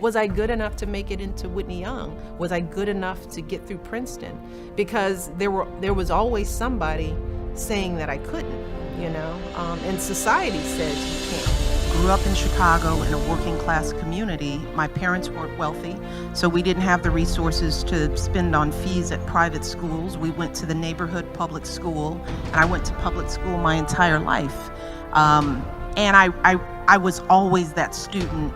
Was I good enough to make it into Whitney Young? Was I good enough to get through Princeton? Because there was always somebody saying that I couldn't, and society says you can't. Grew up in Chicago in a working class community. My parents weren't wealthy, so we didn't have the resources to spend on fees at private schools. We went to the neighborhood public school, and I went to public school my entire life. And I was always that student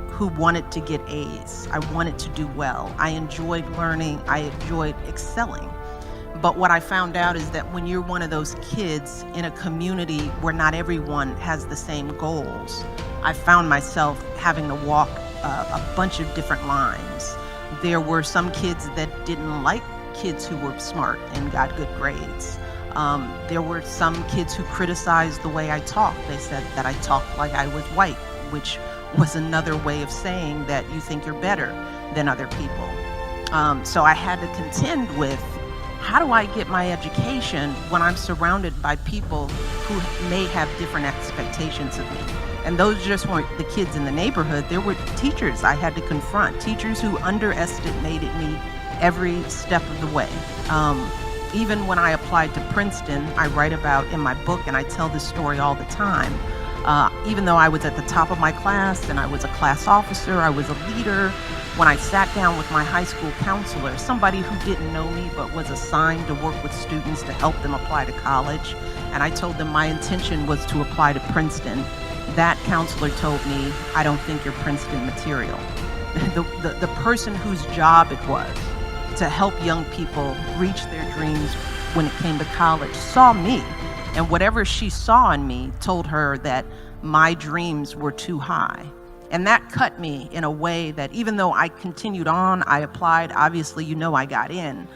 who wanted to get A's. I wanted to do well. I enjoyed learning. I enjoyed excelling. But what I found out is that when you're one of those kids in a community where not everyone has the same goals, I found myself having to walk a bunch of different lines. There were some kids that didn't like kids who were smart and got good grades. There were some kids who criticized the way I talked. They said that I talked like I was white, which was another way of saying that you think you're better than other people. So I had to contend with, how do I get my education when I'm surrounded by people who may have different expectations of me? And those just weren't the kids in the neighborhood. There were teachers I had to confront, teachers who underestimated me every step of the way. Even when I applied to Princeton, I write about in my book, and I tell this story all the time, even though I was at the top of my class and I was a class officer, I was a leader, when I sat down with my high school counselor, somebody who didn't know me but was assigned to work with students to help them apply to college, and I told them my intention was to apply to Princeton, that counselor told me, I don't think you're Princeton material. The person whose job it was to help young people reach their dreams when it came to college saw me, and whatever she saw in me told her that my dreams were too high. And that cut me in a way that even though I continued on, I applied, obviously I got in,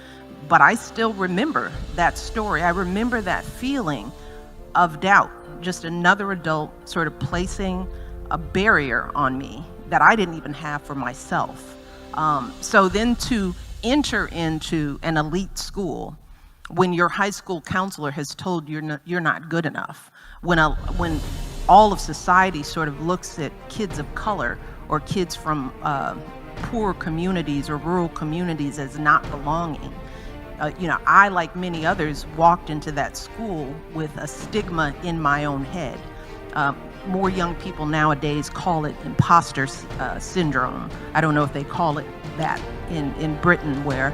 but I still remember that story. I remember that feeling of doubt, just another adult sort of placing a barrier on me that I didn't even have for myself. So then to enter into an elite school when your high school counselor has told you you're not good enough, when all of society sort of looks at kids of color or kids from poor communities or rural communities as not belonging. I, like many others, walked into that school with a stigma in my own head. More young people nowadays call it imposter syndrome. I don't know if they call it that in Britain, where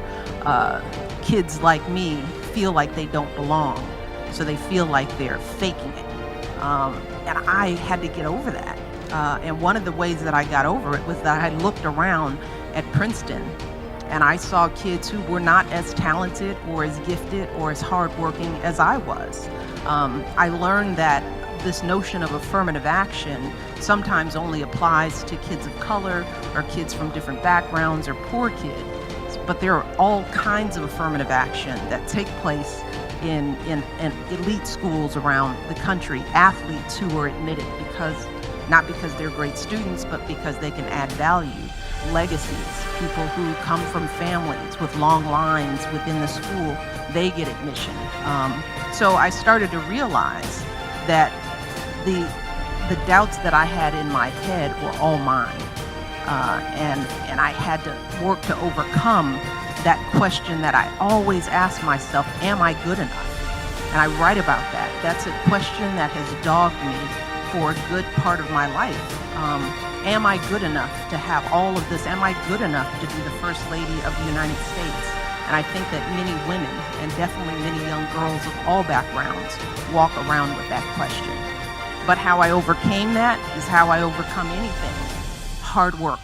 kids like me feel like they don't belong, so they feel like they're faking it. And I had to get over that. And one of the ways that I got over it was that I looked around at Princeton and I saw kids who were not as talented or as gifted or as hardworking as I was. I learned that this notion of affirmative action sometimes only applies to kids of color or kids from different backgrounds or poor kids, but there are all kinds of affirmative action that take place in elite schools around the country, athletes who are admitted not because they're great students, but because they can add value, legacies, people who come from families with long lines within the school, they get admission. So I started to realize that the doubts that I had in my head were all mine, and I had to work to overcome that question that I always ask myself, am I good enough? And I write about that. That's a question that has dogged me for a good part of my life. Am I good enough to have all of this? Am I good enough to be the First Lady of the United States? And I think that many women, and definitely many young girls of all backgrounds, walk around with that question. But how I overcame that is how I overcome anything: hard work.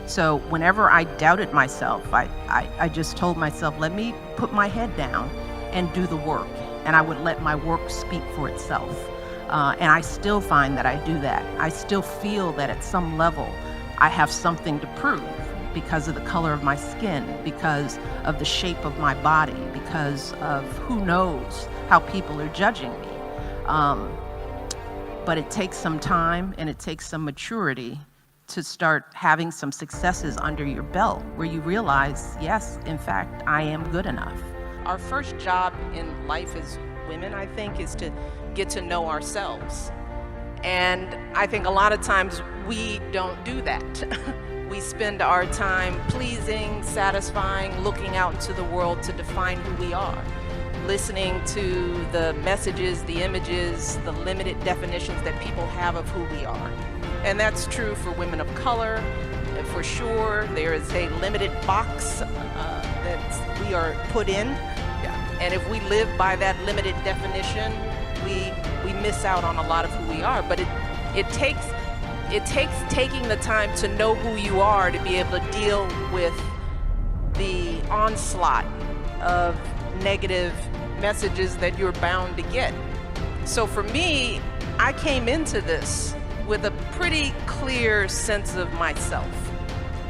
So whenever I doubted myself, I just told myself, let me put my head down and do the work, and I would let my work speak for itself. And I still find that I do that. I still feel that at some level I have something to prove because of the color of my skin, because of the shape of my body, because of who knows how people are judging me. But it takes some time and it takes some maturity to start having some successes under your belt where you realize, yes, in fact, I am good enough. Our first job in life as women, I think, is to get to know ourselves. And I think a lot of times we don't do that. We spend our time pleasing, satisfying, looking out into the world to define who we are, listening to the messages, the images, the limited definitions that people have of who we are. And that's true for women of color. For sure, there is a limited box that we are put in. Yeah. And if we live by that limited definition, we miss out on a lot of who we are. But it takes taking the time to know who you are to be able to deal with the onslaught of negative messages that you're bound to get. So for me, I came into this with a pretty clear sense of myself.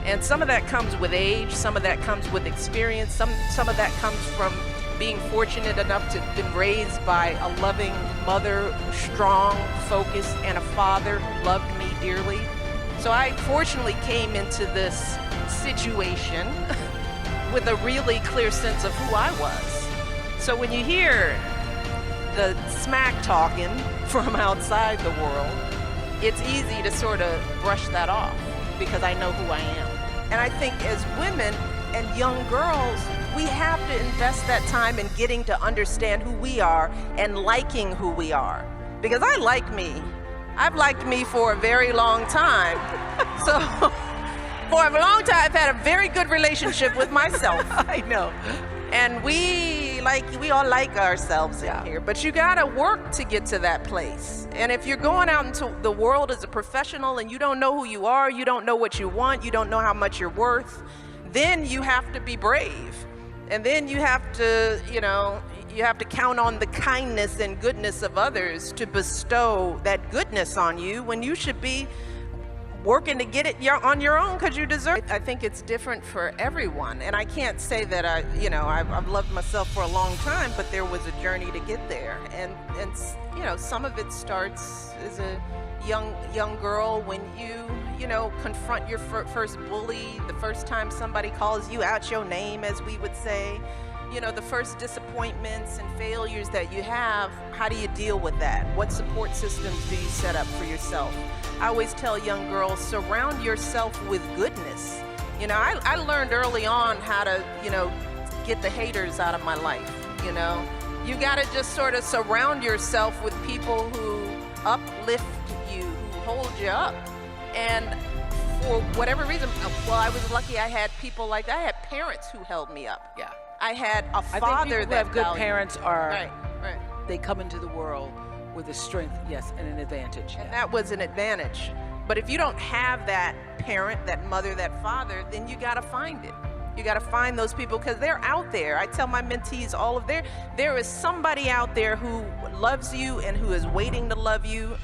And some of that comes with age, some of that comes with experience, some of that comes from being fortunate enough to have been raised by a loving mother, strong, focused, and a father who loved me dearly. So I fortunately came into this situation with a really clear sense of who I was. So when you hear the smack talking from outside the world, it's easy to sort of brush that off because I know who I am. And I think as women and young girls, we have to invest that time in getting to understand who we are and liking who we are. Because I like me. I've liked me for a very long time. So for a long time, I've had a very good relationship with myself. I know. And we all like ourselves in here, but you gotta work to get to that place. And if you're going out into the world as a professional and you don't know who you are, you don't know what you want, you don't know how much you're worth, then you have to be brave. And then you have to, you have to count on the kindness and goodness of others to bestow that goodness on you when you should be working to get it on your own because you deserve it. I think it's different for everyone. And I can't say that I've loved myself for a long time, but there was a journey to get there. And some of it starts as a young girl when you confront your first bully, the first time somebody calls you out your name, as we would say. The first disappointments and failures that you have, how do you deal with that? What support systems do you set up for yourself? I always tell young girls, surround yourself with goodness. I learned early on how to, get the haters out of my life, You gotta just sort of surround yourself with people who uplift you, who hold you up. And for whatever reason, I was lucky I had people like that. I had parents who held me up. Yeah. I had a father I think people that who have good valued. parents are, Right. they come into the world with a strength, yes, and an advantage. And Yeah. that was an advantage. But if you don't have that parent, that mother, that father, then you gotta find it. You gotta find those people because they're out there. I tell my mentees there is somebody out there who loves you and who is waiting to love you.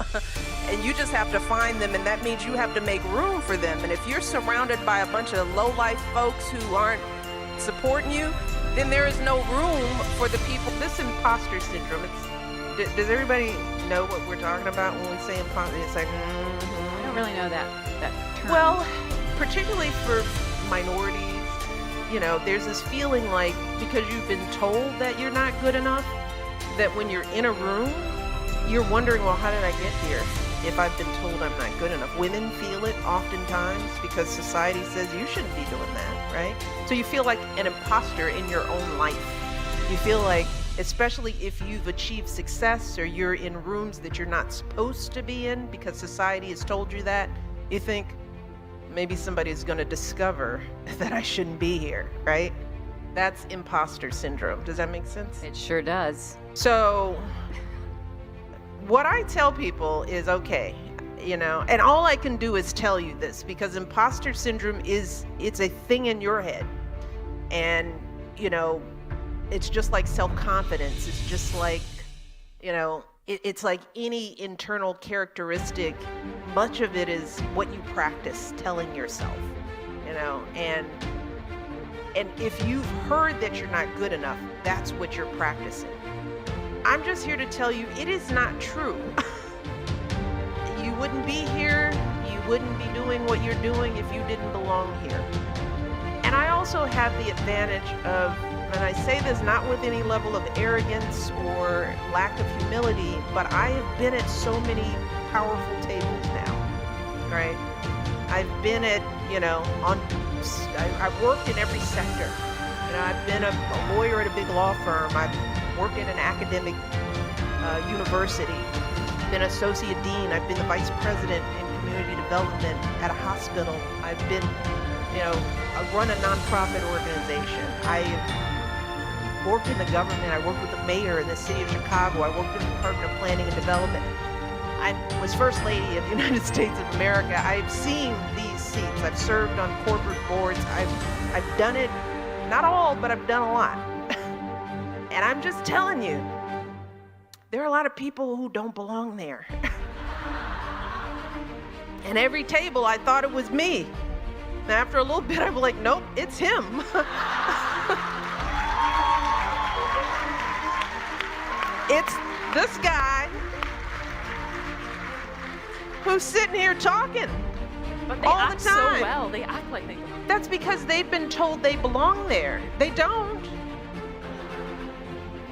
And you just have to find them, and that means you have to make room for them. And if you're surrounded by a bunch of low-life folks who aren't supporting you, then there is no room for the people. This imposter syndrome, does everybody know what we're talking about when we say imposter? It's like, I don't really know that term. Well, particularly for minorities, there's this feeling like because you've been told that you're not good enough, that when you're in a room, you're wondering, well, how did I get here if I've been told I'm not good enough? Women feel it oftentimes because society says you shouldn't be doing that, right? So you feel like an imposter in your own life. You feel like, especially if you've achieved success or you're in rooms that you're not supposed to be in because society has told you that, you think, maybe somebody's going to discover that I shouldn't be here, right? That's imposter syndrome. Does that make sense? It sure does. So what I tell people is, okay, and all I can do is tell you this because imposter syndrome it's a thing in your head. And, it's just like self-confidence. It's just like, it's like any internal characteristic. Much of it is what you practice telling yourself, and if you've heard that you're not good enough, that's what you're practicing. I'm just here to tell you it is not true. You wouldn't be here, you wouldn't be doing what you're doing if you didn't belong here. And I also have the advantage of, and I say this not with any level of arrogance or lack of humility, but I have been at so many powerful tables now, right? I've been at I've worked in every sector. I've been a lawyer at a big law firm. I've worked in an academic university, been associate dean. I've been the vice president in community development at a hospital. I've been, I run a nonprofit organization. I worked in the government. I worked with the mayor in the city of Chicago. I worked in the Department of Planning and Development. I was First Lady of the United States of America. I've seen these seats. I've served on corporate boards. I've done it, not all, but I've done a lot. And I'm just telling you, there are a lot of people who don't belong there. And every table, I thought it was me. And after a little bit, I'm like, nope, it's him. It's this guy who's sitting here talking But they all act the time. so well. They act like they. That's because they've been told they belong there. They don't.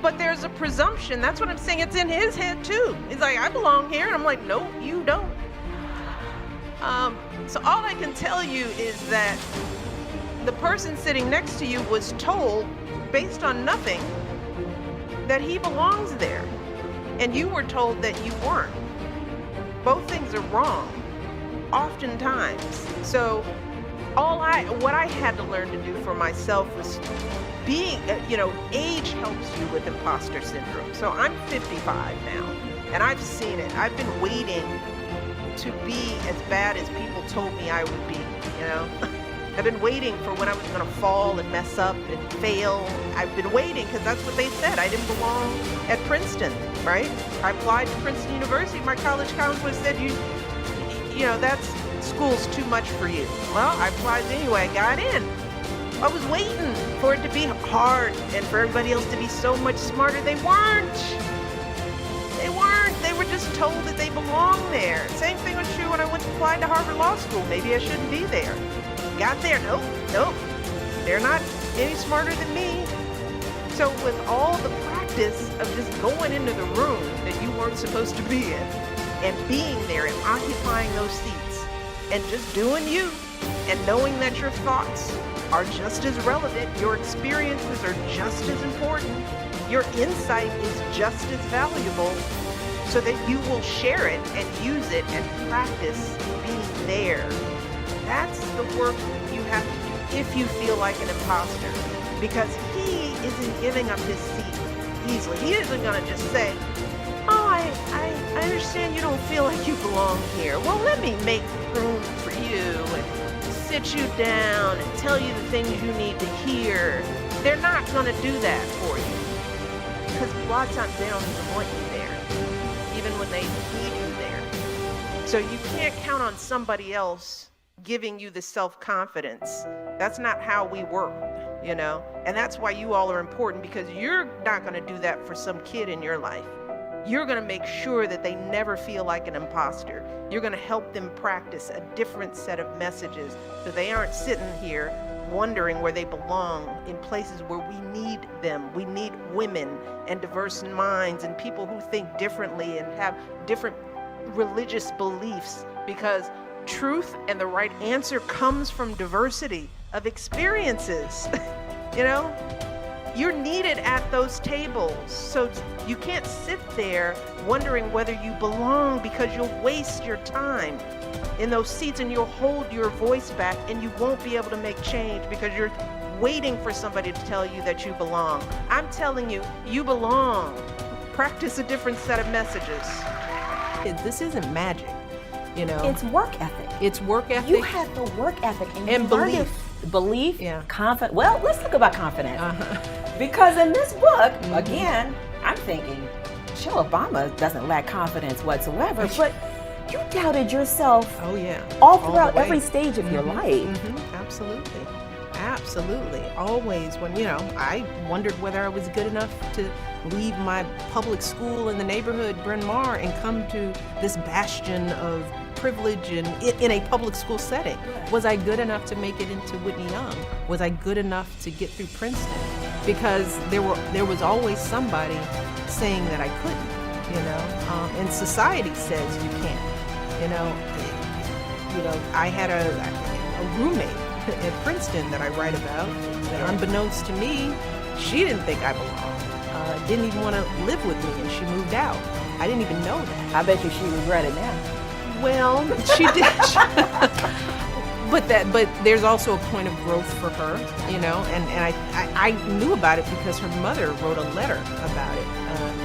But there's a presumption. That's what I'm saying. It's in his head too. He's like, I belong here. And I'm like, no, you don't. So all I can tell you is that the person sitting next to you was told, based on nothing, that he belongs there. And you were told that you weren't. Both things are wrong, oftentimes. So what I had to learn to do for myself was being, age helps you with imposter syndrome. So I'm 55 now, and I've seen it. I've been waiting to be as bad as people told me I would be, I've been waiting for when I was gonna fall and mess up and fail. I've been waiting because that's what they said. I didn't belong at Princeton, right? I applied to Princeton University. My college counselor said, that's school's too much for you. Well, I applied anyway. I got in. I was waiting for it to be hard and for everybody else to be so much smarter. They weren't. They were just told that they belong there. Same thing was true when I went to apply to Harvard Law School. Maybe I shouldn't be there. Got there. Nope. They're not any smarter than me. So with all the practice of just going into the room that you weren't supposed to be in and being there and occupying those seats and just doing you and knowing that your thoughts are just as relevant, your experiences are just as important, your insight is just as valuable, so that you will share it and use it and practice being there. That's the work you have to do if you feel like an imposter, because he isn't giving up his seat easily. He isn't going to just say, oh, I understand you don't feel like you belong here. Well, let me make room for you and sit you down and tell you the things you need to hear. They're not going to do that for you, because lots of times they don't even want you there, even when they need you there. So you can't count on somebody else giving you the self-confidence. That's not how we work, and that's why you all are important, because you're not going to do that for some kid in your life. You're going to make sure that they never feel like an imposter. You're going to help them practice a different set of messages so they aren't sitting here wondering where they belong in places where we need them. We need women and diverse minds and people who think differently and have different religious beliefs, because truth and the right answer comes from diversity of experiences. You're needed at those tables. So you can't sit there wondering whether you belong, because you'll waste your time in those seats and you'll hold your voice back and you won't be able to make change because you're waiting for somebody to tell you that you belong. I'm telling you, you belong. Practice a different set of messages. This isn't magic, It's work ethic. It's work ethic. You have the work ethic and you learn belief. Belief, Yeah. confidence. Well, let's talk about confidence. Because in this book, again, I'm thinking, Michelle Obama doesn't lack confidence whatsoever, but you doubted yourself Oh yeah. all the throughout way. every stage of your life. Absolutely. Always when, I wondered whether I was good enough to leave my public school in the neighborhood, Bryn Mawr, and come to this bastion of privilege in a public school setting. Was I good enough to make it into Whitney Young? Was I good enough to get through Princeton? Because there was always somebody saying that I couldn't, and society says you can't, I had a roommate at Princeton that I write about, that unbeknownst to me, she didn't think I belonged, didn't even want to live with me, and she moved out. I didn't even know that. I bet you she regret it now. Well, she did. But there's also a point of growth for her, you know, and I knew about it because her mother wrote a letter about it.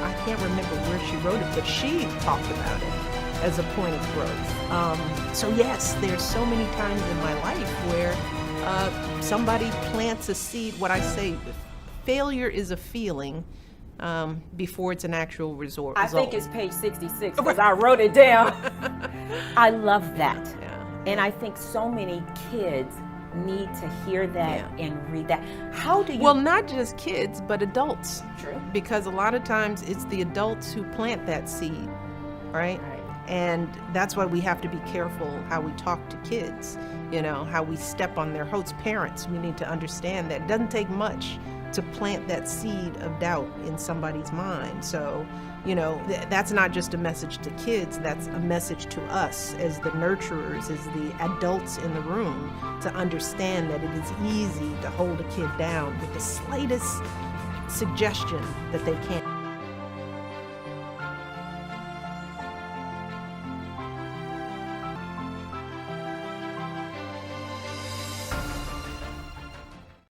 I can't remember where she wrote it, but she talked about it as a point of growth. So yes, there's so many times in my life where somebody plants a seed. What I say, failure is a feeling before it's an actual result. I think it's page 66 because I wrote it down. I love that. Yeah. And I think so many kids need to hear that and read that. How do you? Well, not just kids, but adults. True. Because a lot of times it's the adults who plant that seed, right? And that's why we have to be careful how we talk to kids, you know, how we step on their hopes. Parents, we need to understand that it doesn't take much to plant that seed of doubt in somebody's mind. So, you know, that's not just a message to kids, that's a message to us as the nurturers, as the adults in the room, to understand that it is easy to hold a kid down with the slightest suggestion that they can't.